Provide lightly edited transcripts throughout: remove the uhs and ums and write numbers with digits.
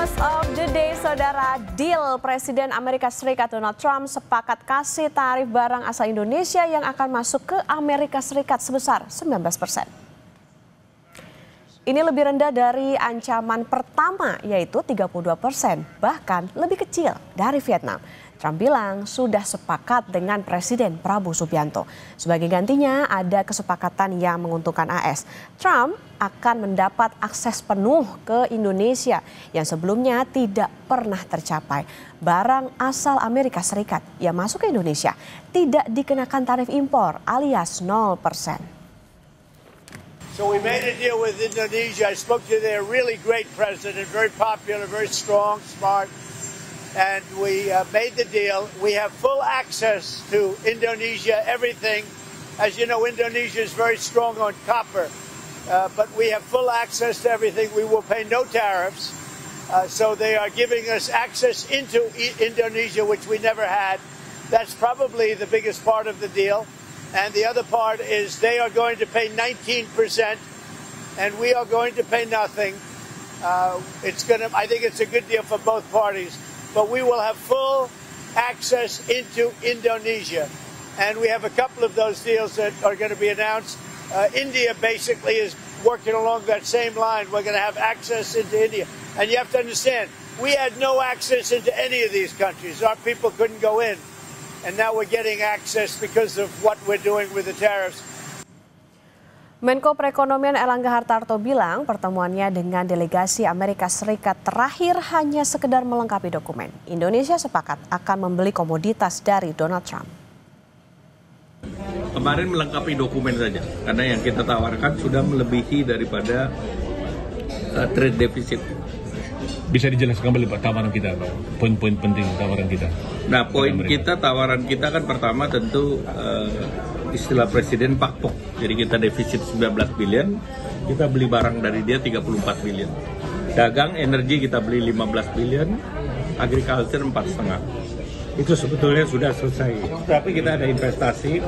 News of the day, saudara. Deal Presiden Amerika Serikat Donald Trump sepakat kasih tarif barang asal Indonesia yang akan masuk ke Amerika Serikat sebesar 19%. Ini lebih rendah dari ancaman pertama, yaitu 32%, bahkan lebih kecil dari Vietnam. Trump bilang sudah sepakat dengan Presiden Prabowo Subianto. Sebagai gantinya ada kesepakatan yang menguntungkan AS. Trump akan mendapat akses penuh ke Indonesia yang sebelumnya tidak pernah tercapai. Barang asal Amerika Serikat yang masuk ke Indonesia tidak dikenakan tarif impor alias 0%. So we made a deal with Indonesia. I spoke to their really great president, very popular, very strong, smart. And we made the deal. We have full access to Indonesia, everything. As you know, Indonesia is very strong on copper, but we have full access to everything. We will pay no tariffs. So they are giving us access into Indonesia, which we never had. That's probably the biggest part of the deal. And the other part is they are going to pay 19%, and we are going to pay nothing. I think it's a good deal for both parties. But we will have full access into Indonesia. And we have a couple of those deals that are going to be announced. India basically is working along that same line. We're going to have access into India. And you have to understand, we had no access into any of these countries. Our people couldn't go in. And now we're getting access because of what we're doing with the tariffs. Menko Perekonomian Erlangga Hartarto bilang pertemuannya dengan delegasi Amerika Serikat terakhir hanya sekedar melengkapi dokumen. Indonesia sepakat akan membeli komoditas dari Donald Trump. Kemarin melengkapi dokumen saja, karena yang kita tawarkan sudah melebihi daripada trade deficit. Bisa dijelaskan kembali Pak tawaran kita, Pak? Poin-poin penting tawaran kita. Nah, tawaran kita kan pertama tentu istilah Presiden pakpok. Jadi kita defisit 19 billion, kita beli barang dari dia 34 billion. Dagang, energi kita beli 15 billion, agriculture 4,5. Itu sebetulnya sudah selesai. Tapi kita ada investasi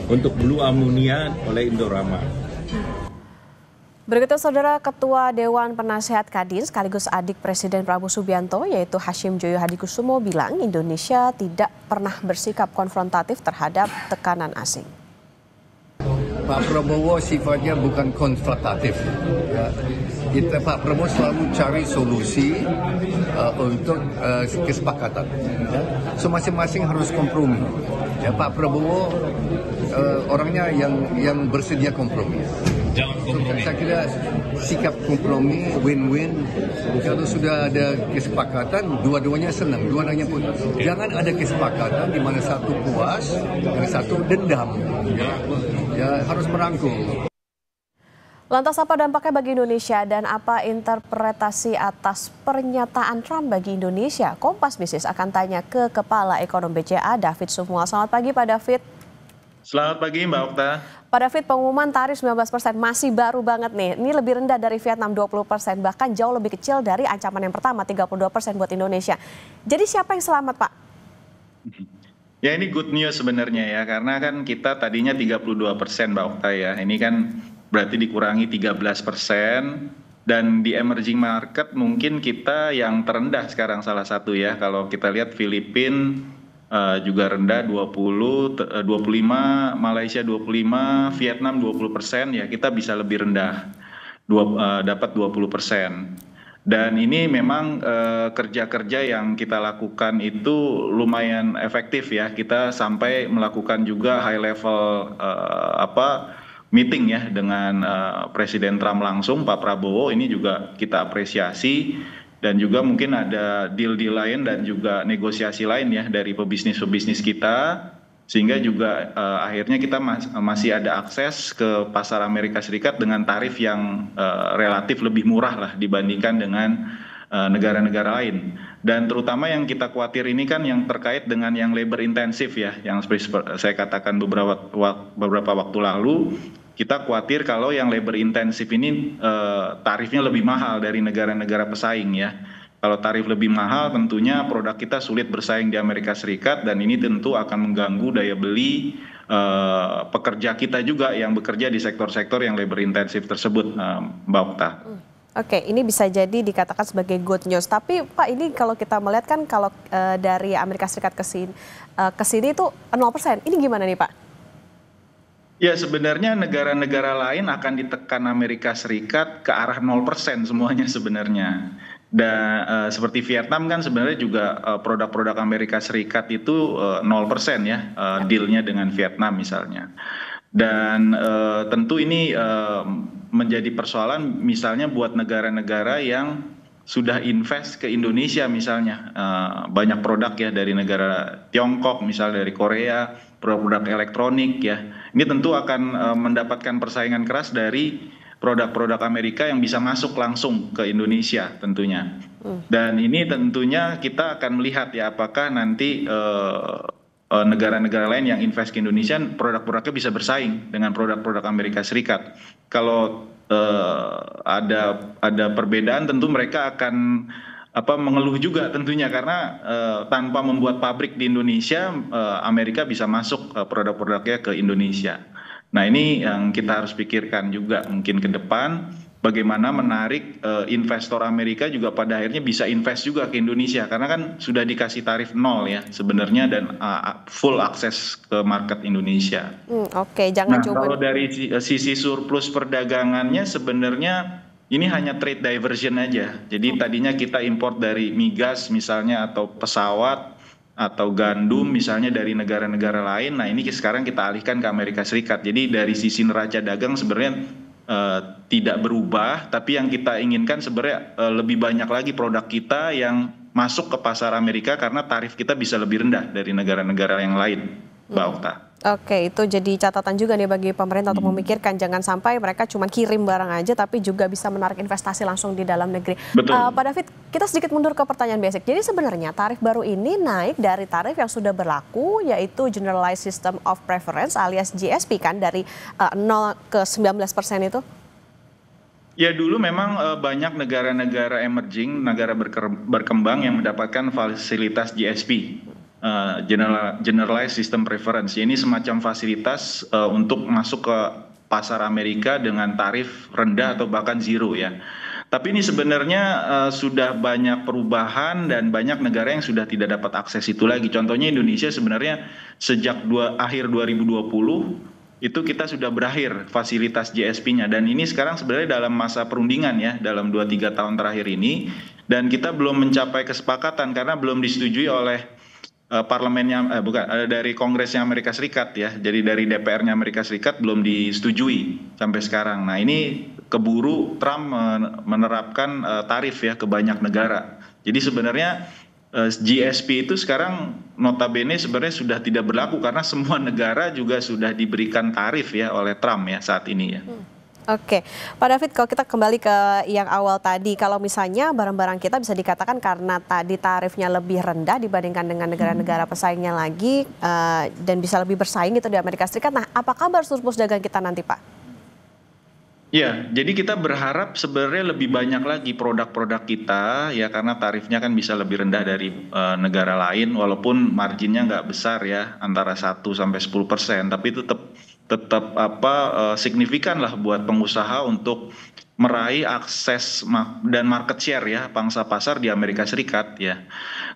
untuk blue ammonia oleh Indorama. Berikutnya, saudara, Ketua Dewan Penasehat Kadin sekaligus adik Presiden Prabowo Subianto yaitu Hashim Joyo Hadikusumo bilang Indonesia tidak pernah bersikap konfrontatif terhadap tekanan asing. Pak Prabowo sifatnya bukan konfrontatif. Ya. Pak Prabowo selalu cari solusi untuk kesepakatan. Ya. So masing-masing harus kompromi. Ya, Pak Prabowo orangnya yang bersedia kompromi. Jangan kompromi. Saya kira sikap kompromi win-win. Kalau sudah ada kesepakatan, dua-duanya senang, dua-duanya pun. Jangan ada kesepakatan di mana satu puas, yang satu dendam. Ya harus merangkul. Lantas apa dampaknya bagi Indonesia dan apa interpretasi atas pernyataan Trump bagi Indonesia? Kompas Bisnis akan tanya ke Kepala Ekonom BCA David Sumual. Selamat pagi Pak David. Selamat pagi Mbak Okta. Pak David, pengumuman tarif 19% masih baru banget nih. Ini lebih rendah dari Vietnam 20%, bahkan jauh lebih kecil dari ancaman yang pertama 32% buat Indonesia. Jadi siapa yang selamat, Pak? Ya ini good news sebenarnya ya, karena kan kita tadinya 32% Mbak Okta ya. Ini kan berarti dikurangi 13%. Dan di emerging market mungkin kita yang terendah sekarang salah satu ya. Kalau kita lihat Filipina juga rendah 25, Malaysia 25, Vietnam 20%, ya kita bisa lebih rendah, dapat 20%. Dan ini memang kerja-kerja yang kita lakukan itu lumayan efektif ya, kita sampai melakukan juga high level meeting ya dengan Presiden Trump langsung, Pak Prabowo, ini juga kita apresiasi. Dan juga mungkin ada deal-deal lain dan juga negosiasi lain ya dari pebisnis-pebisnis kita. Sehingga juga akhirnya kita masih ada akses ke pasar Amerika Serikat dengan tarif yang relatif lebih murah lah dibandingkan dengan negara-negara lain. Dan terutama yang kita khawatir ini kan yang terkait dengan yang labor intensif ya. Yang seperti saya katakan beberapa waktu lalu. Kita khawatir kalau yang labor intensif ini tarifnya lebih mahal dari negara-negara pesaing ya. Kalau tarif lebih mahal tentunya produk kita sulit bersaing di Amerika Serikat dan ini tentu akan mengganggu daya beli pekerja kita juga yang bekerja di sektor-sektor yang labor intensif tersebut, Mbak Okta. Oke, ini bisa jadi dikatakan sebagai good news. Tapi Pak, ini kalau kita melihat kan kalau dari Amerika Serikat ke sini itu 0%. Ini gimana nih Pak? Ya, sebenarnya negara-negara lain akan ditekan Amerika Serikat ke arah 0% semuanya sebenarnya. Dan seperti Vietnam kan sebenarnya juga produk-produk Amerika Serikat itu 0% ya, dealnya dengan Vietnam misalnya. Dan tentu ini menjadi persoalan misalnya buat negara-negara yang sudah invest ke Indonesia misalnya. Banyak produk ya dari negara Tiongkok, misalnya dari Korea, produk-produk elektronik ya. Ini tentu akan mendapatkan persaingan keras dari produk-produk Amerika yang bisa masuk langsung ke Indonesia tentunya. Dan ini tentunya kita akan melihat ya apakah nanti negara-negara lain yang invest ke Indonesia produk-produknya bisa bersaing dengan produk-produk Amerika Serikat. Kalau ada perbedaan tentu mereka akan mengeluh juga tentunya karena tanpa membuat pabrik di Indonesia Amerika bisa masuk produk-produknya ke Indonesia. Nah, ini yang kita harus pikirkan juga mungkin ke depan bagaimana menarik investor Amerika juga pada akhirnya bisa invest juga ke Indonesia karena kan sudah dikasih tarif 0 ya sebenarnya dan full akses ke market Indonesia. Oke, jangan cuma. Kalau dari sisi surplus perdagangannya sebenarnya ini hanya trade diversion aja. Jadi tadinya kita import dari migas misalnya atau pesawat atau gandum misalnya dari negara-negara lain. Nah, ini sekarang kita alihkan ke Amerika Serikat. Jadi dari sisi neraca dagang sebenarnya tidak berubah, tapi yang kita inginkan sebenarnya lebih banyak lagi produk kita yang masuk ke pasar Amerika karena tarif kita bisa lebih rendah dari negara-negara yang lain, Mbak Okta. Oke, itu jadi catatan juga nih bagi pemerintah untuk memikirkan jangan sampai mereka cuma kirim barang aja tapi juga bisa menarik investasi langsung di dalam negeri. Betul. Pak David, kita sedikit mundur ke pertanyaan basic. Jadi sebenarnya tarif baru ini naik dari tarif yang sudah berlaku yaitu Generalized System of Preference alias GSP kan dari 0 ke 19% itu? Ya dulu memang banyak negara-negara emerging, negara berkembang yang mendapatkan fasilitas GSP. Generalized System Preference. Ini semacam fasilitas untuk masuk ke pasar Amerika dengan tarif rendah atau bahkan zero ya. Tapi ini sebenarnya sudah banyak perubahan dan banyak negara yang sudah tidak dapat akses itu lagi. Contohnya Indonesia sebenarnya sejak akhir 2020 itu kita sudah berakhir fasilitas GSP-nya dan ini sekarang sebenarnya dalam masa perundingan ya dalam 2-3 tahun terakhir ini dan kita belum mencapai kesepakatan karena belum disetujui oleh parlemennya dari Kongresnya Amerika Serikat ya. Jadi dari DPR-nya Amerika Serikat belum disetujui sampai sekarang. Nah, ini keburu Trump menerapkan tarif ya ke banyak negara. Jadi sebenarnya GSP itu sekarang notabene sebenarnya sudah tidak berlaku karena semua negara juga sudah diberikan tarif ya oleh Trump ya saat ini ya. Oke, Pak David, kalau kita kembali ke yang awal tadi, kalau misalnya barang-barang kita bisa dikatakan karena tadi tarifnya lebih rendah dibandingkan dengan negara-negara pesaingnya lagi dan bisa lebih bersaing gitu di Amerika Serikat. Nah, apa kabar surplus dagang kita nanti, Pak? Ya, jadi kita berharap sebenarnya lebih banyak lagi produk-produk kita ya karena tarifnya kan bisa lebih rendah dari negara lain walaupun marginnya nggak besar ya antara 1-10%, tapi itu tetap signifikan lah buat pengusaha untuk meraih akses dan market share ya pangsa pasar di Amerika Serikat ya.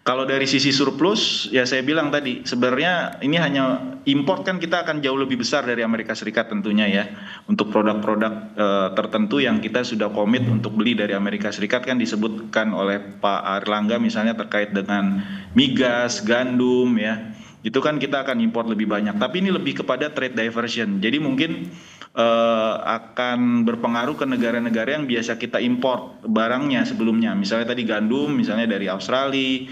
Kalau dari sisi surplus ya saya bilang tadi sebenarnya ini hanya import kan kita akan jauh lebih besar dari Amerika Serikat tentunya ya. Untuk produk-produk tertentu yang kita sudah komit untuk beli dari Amerika Serikat kan disebutkan oleh Pak Airlangga misalnya terkait dengan migas, gandum ya. Itu kan kita akan import lebih banyak. Tapi ini lebih kepada trade diversion. Jadi mungkin akan berpengaruh ke negara-negara yang biasa kita import barangnya sebelumnya. Misalnya tadi gandum, misalnya dari Australia,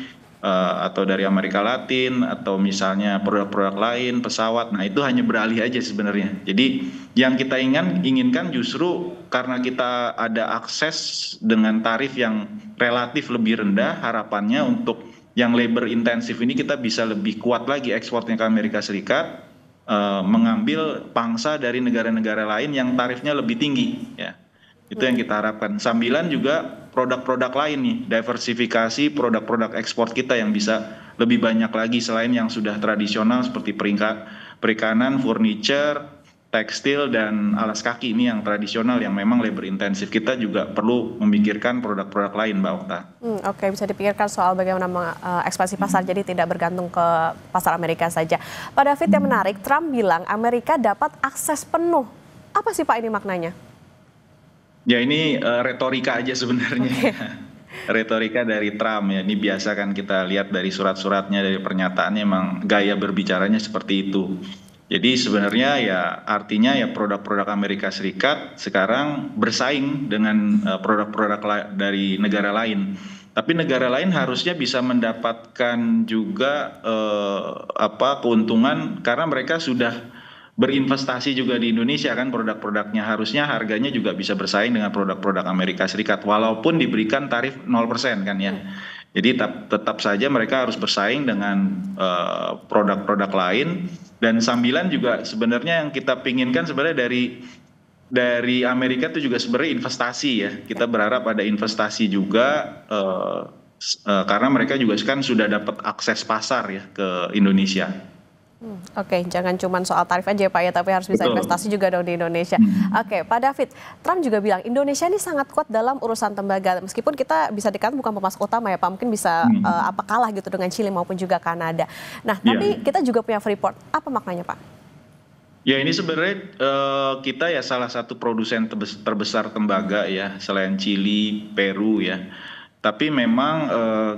atau dari Amerika Latin, atau misalnya produk-produk lain, pesawat. Nah itu hanya beralih aja sebenarnya. Jadi yang kita inginkan justru karena kita ada akses dengan tarif yang relatif lebih rendah, harapannya untuk yang labor intensif ini kita bisa lebih kuat lagi ekspornya ke Amerika Serikat, mengambil pangsa dari negara-negara lain yang tarifnya lebih tinggi ya. Itu yang kita harapkan. Sambilan juga produk-produk lain nih, diversifikasi produk-produk ekspor kita yang bisa lebih banyak lagi selain yang sudah tradisional seperti perikanan, furniture, tekstil dan alas kaki ini yang tradisional yang memang labor intensif. Kita juga perlu memikirkan produk-produk lain, Mbak Okta. Oke, bisa dipikirkan soal bagaimana mengekspansi pasar, jadi tidak bergantung ke pasar Amerika saja. Pak David, yang menarik, Trump bilang Amerika dapat akses penuh. Apa sih Pak ini maknanya? Ya ini retorika aja sebenarnya. Retorika dari Trump ya, ini biasa kan kita lihat dari surat-suratnya, dari pernyataannya, emang gaya berbicaranya seperti itu. Jadi sebenarnya ya artinya ya produk-produk Amerika Serikat sekarang bersaing dengan produk-produk dari negara lain. Tapi negara lain harusnya bisa mendapatkan juga keuntungan karena mereka sudah berinvestasi juga di Indonesia kan, produk-produknya harusnya harganya juga bisa bersaing dengan produk-produk Amerika Serikat walaupun diberikan tarif 0% kan ya. Jadi tetap saja mereka harus bersaing dengan produk-produk lain, dan sambilan juga sebenarnya yang kita pinginkan sebenarnya dari Amerika itu juga sebenarnya investasi ya. Kita berharap ada investasi juga karena mereka juga kan sudah dapat akses pasar ya ke Indonesia. Oke, jangan cuma soal tarif aja ya Pak ya, tapi harus bisa investasi juga dong di Indonesia. Oke, Pak David, Trump juga bilang Indonesia ini sangat kuat dalam urusan tembaga. Meskipun kita bisa dikatakan bukan pemasok utama ya Pak, mungkin bisa kalah gitu dengan Chili maupun juga Kanada. Nah, tapi kita juga punya Freeport. Apa maknanya Pak? Ya ini sebenarnya kita ya salah satu produsen terbesar tembaga ya, selain Chili, Peru ya. Tapi memang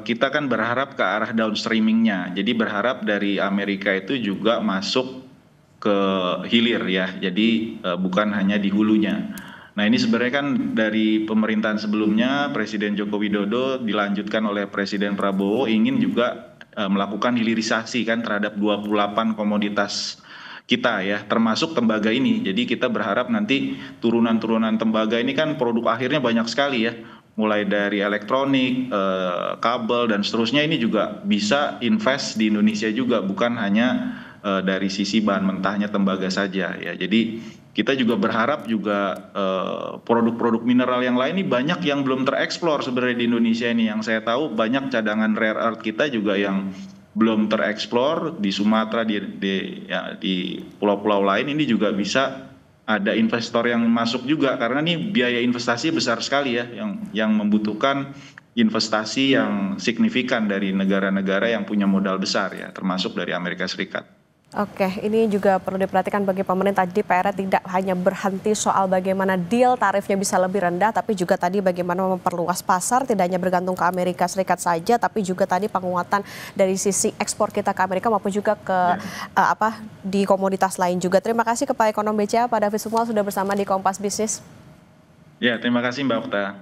kita kan berharap ke arah downstreamingnya. Jadi berharap dari Amerika itu juga masuk ke hilir ya. Jadi bukan hanya di hulunya. Nah ini sebenarnya kan dari pemerintahan sebelumnya Presiden Joko Widodo dilanjutkan oleh Presiden Prabowo ingin juga melakukan hilirisasi kan terhadap 28 komoditas kita ya, termasuk tembaga ini. Jadi kita berharap nanti turunan-turunan tembaga ini kan produk akhirnya banyak sekali ya. Mulai dari elektronik, kabel, dan seterusnya ini juga bisa invest di Indonesia juga, bukan hanya dari sisi bahan mentahnya tembaga saja ya. Jadi kita juga berharap juga produk-produk mineral yang lain ini banyak yang belum tereksplor sebenarnya di Indonesia ini. Yang saya tahu banyak cadangan rare earth kita juga yang belum tereksplor di Sumatera, di pulau-pulau lain ini juga bisa ada investor yang masuk juga, karena ini biaya investasi besar sekali ya, yang membutuhkan investasi yang signifikan dari negara-negara yang punya modal besar ya, termasuk dari Amerika Serikat. Oke, ini juga perlu diperhatikan bagi pemerintah. Jadi PR tidak hanya berhenti soal bagaimana deal tarifnya bisa lebih rendah, tapi juga tadi bagaimana memperluas pasar, tidak hanya bergantung ke Amerika Serikat saja, tapi juga tadi penguatan dari sisi ekspor kita ke Amerika maupun juga ke di komoditas lain juga. Terima kasih Kepala Ekonom BCA Pak David Sumual sudah bersama di Kompas Bisnis. Ya, terima kasih Mbak Okta.